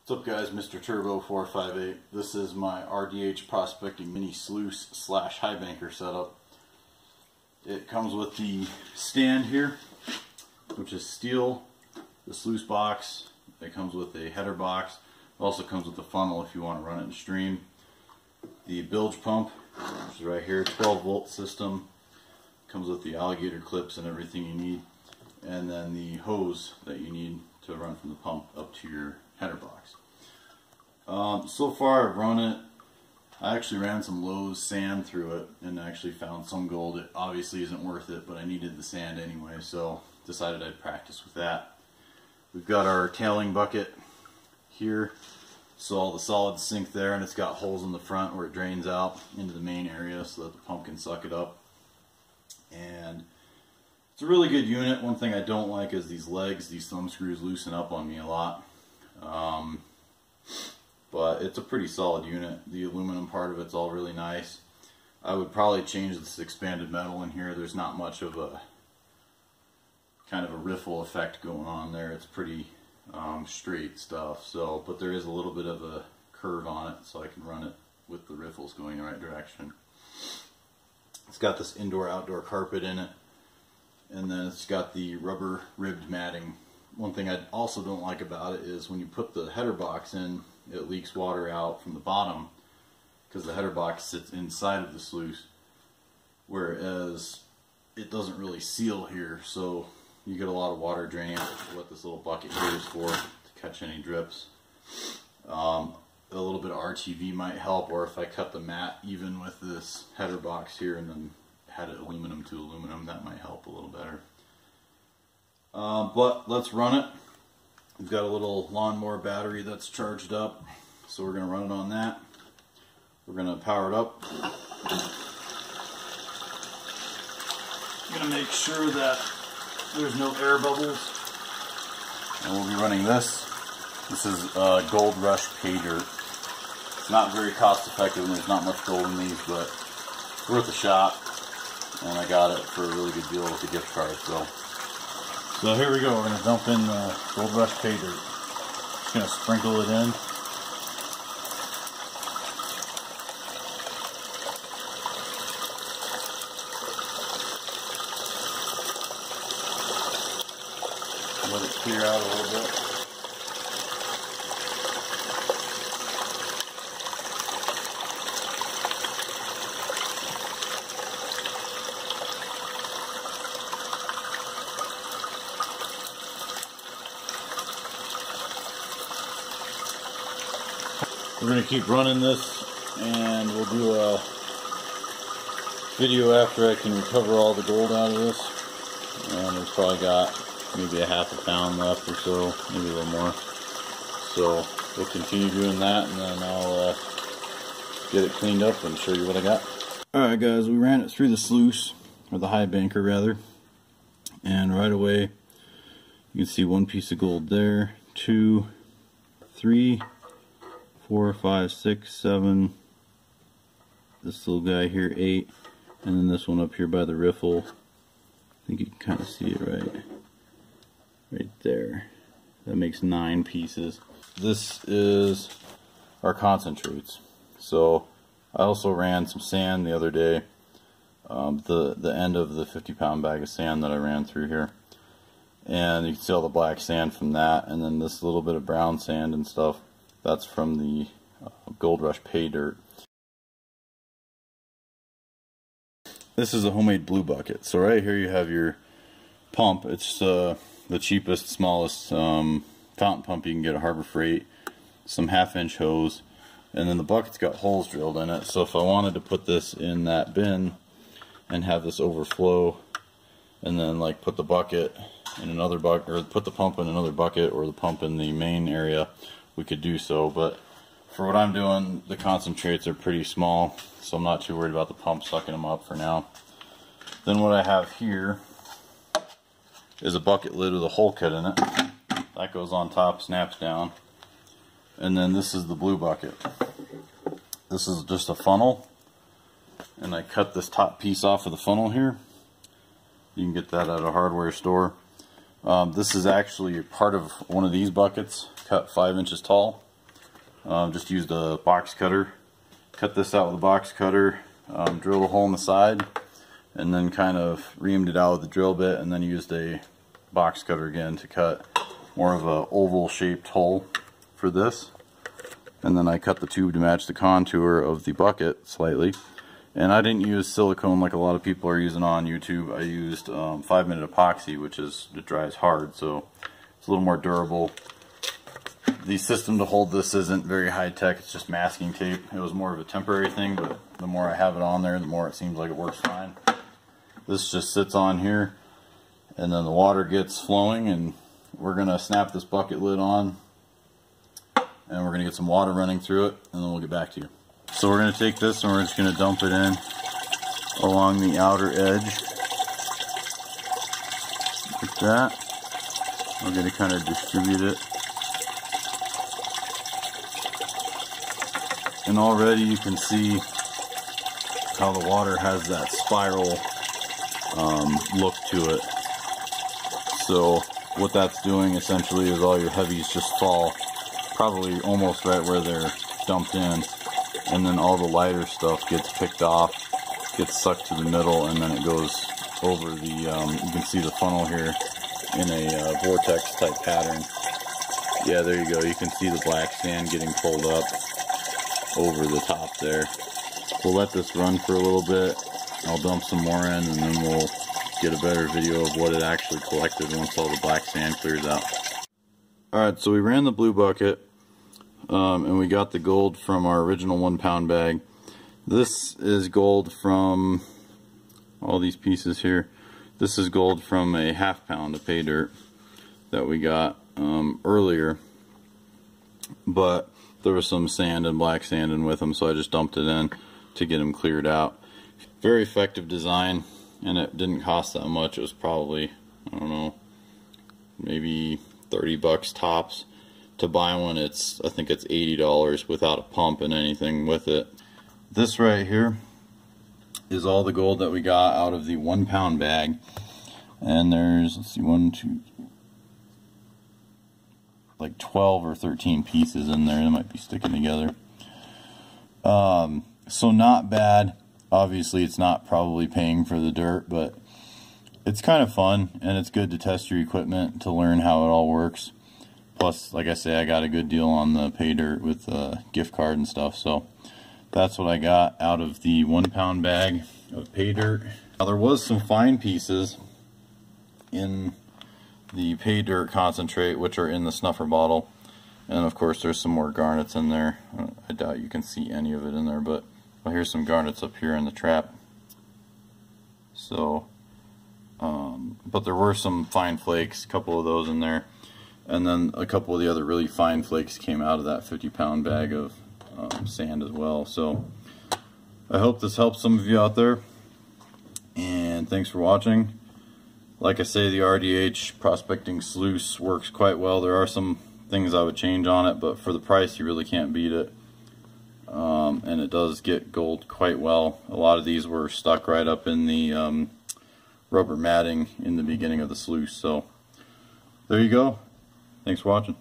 What's up guys, Mr. Turbo 458. This is my RDH prospecting mini sluice slash highbanker setup. It comes with the stand here, which is steel, the sluice box. It comes with a header box. It also comes with a funnel if you want to run it in stream. The bilge pump, which is right here, 12-volt system. Comes with the alligator clips and everything you need. And then the hose that you need to run from the pump up to your header box. So far I've run it. I actually ran some Lowe's sand through it and actually found some gold. It obviously isn't worth it, but I needed the sand anyway, so decided I'd practice with that. We've got our tailing bucket here, so all the solids sink there, and it's got holes in the front where it drains out into the main area so that the pump can suck it up. And it's a really good unit. One thing I don't like is these legs, these thumb screws loosen up on me a lot. But it's a pretty solid unit. The aluminum part of it's all really nice. I would probably change this expanded metal in here. There's not much of a kind of a riffle effect going on there. It's pretty straight stuff. So, but there is a little bit of a curve on it, so I can run it with the riffles going in the right direction. It's got this indoor-outdoor carpet in it, and then it's got the rubber ribbed matting. One thing I also don't like about it is when you put the header box in, it leaks water out from the bottom because the header box sits inside of the sluice, whereas it doesn't really seal here, so you get a lot of water draining out, which is what this little bucket here is for, to catch any drips. A little bit of RTV might help, or if I cut the mat even with this header box here and then had it aluminum to aluminum, that might help a little better. But let's run it. We've got a little lawnmower battery that's charged up, so we're going to run it on that. We're going to power it up. I'm going to make sure that there's no air bubbles. And we'll be running this. This is Gold Rush Pay Dirt. It's not very cost effective and there's not much gold in these, but it's worth a shot. And I got it for a really good deal with a gift card. So here we go. We're going to dump in the Gold Rush Pay Dirt. Just going to sprinkle it in. Let it clear out a little bit. We're going to keep running this, and we'll do a video after I can recover all the gold out of this. And we've probably got maybe a half a pound left or so, maybe a little more. So we'll continue doing that, and then I'll get it cleaned up and show you what I got. Alright guys, we ran it through the sluice, or the highbanker rather, and right away you can see one piece of gold there, 2, 3, 4, 5, 6, 7, this little guy here, 8, and then this one up here by the riffle. I think you can kind of see it right there. That makes 9 pieces. This is our concentrates. So I also ran some sand the other day, the end of the 50-pound bag of sand that I ran through here. And you can see all the black sand from that, and then this little bit of brown sand and stuff. That's from the Gold Rush Pay Dirt. This is a homemade blue bucket. So right here you have your pump. It's the cheapest, smallest fountain pump you can get at Harbor Freight. Some 1/2-inch hose. And then the bucket's got holes drilled in it. So if I wanted to put this in that bin and have this overflow, and then like put the bucket in another bucket, or put the pump in another bucket, or the pump in the main area, we could do so. But for what I'm doing, the concentrates are pretty small, so I'm not too worried about the pump sucking them up for now. Then what I have here is a bucket lid with a hole cut in it. That goes on top, snaps down. And then this is the blue bucket. This is just a funnel, and I cut this top piece off of the funnel here. You can get that at a hardware store. This is actually part of one of these buckets, cut 5 inches tall. Just used a box cutter. Cut this out with a box cutter, drilled a hole in the side, and then kind of reamed it out with the drill bit, and then used a box cutter again to cut more of a oval shaped hole for this. And then I cut the tube to match the contour of the bucket slightly. And I didn't use silicone like a lot of people are using on YouTube. I used 5-minute epoxy, which it dries hard, so it's a little more durable. The system to hold this isn't very high tech, it's just masking tape. It was more of a temporary thing, but the more I have it on there, the more it seems like it works fine. This just sits on here, and then the water gets flowing, and we're going to snap this bucket lid on, and we're going to get some water running through it, and then we'll get back to you. So we're going to take this and we're just going to dump it in along the outer edge, like that. We're going to kind of distribute it. And already you can see how the water has that spiral look to it. So what that's doing essentially is all your heavies just fall probably almost right where they're dumped in, and then all the lighter stuff gets picked off, gets sucked to the middle, and then it goes over the, you can see the funnel here in a vortex type pattern. Yeah, there you go, you can see the black sand getting pulled up over the top there. We'll let this run for a little bit. I'll dump some more in, and then we'll get a better video of what it actually collected once all the black sand clears out. Alright, so we ran the blue bucket, and we got the gold from our original 1-pound bag. This is gold from all these pieces here. This is gold from a 1/2 pound of pay dirt that we got earlier, but there was some sand and black sand in with them, so I just dumped it in to get them cleared out. Very effective design, and it didn't cost that much. It was probably, I don't know, maybe 30 bucks tops. To buy one, I think it's $80 without a pump and anything with it. This right here is all the gold that we got out of the 1-pound bag, and there's, let's see, 1, 2, like 12 or 13 pieces in there. They might be sticking together. So not bad. Obviously it's not probably paying for the dirt, but it's kind of fun, and it's good to test your equipment to learn how it all works. Plus, like I say, I got a good deal on the pay dirt with a gift card and stuff, so that's what I got out of the 1-pound bag of pay dirt. Now there was some fine pieces in the pay dirt concentrate, which are in the snuffer bottle, and of course there's some more garnets in there. I doubt you can see any of it in there, but well, here's some garnets up here in the trap. So but there were some fine flakes, a couple of those in there, and then a couple of the other really fine flakes came out of that 50-pound bag of sand as well. So I hope this helps some of you out there, and thanks for watching. Like I say, the RDH Prospecting Sluice works quite well. There are some things I would change on it, but for the price you really can't beat it. And it does get gold quite well. A lot of these were stuck right up in the rubber matting in the beginning of the sluice. So there you go. Thanks for watching.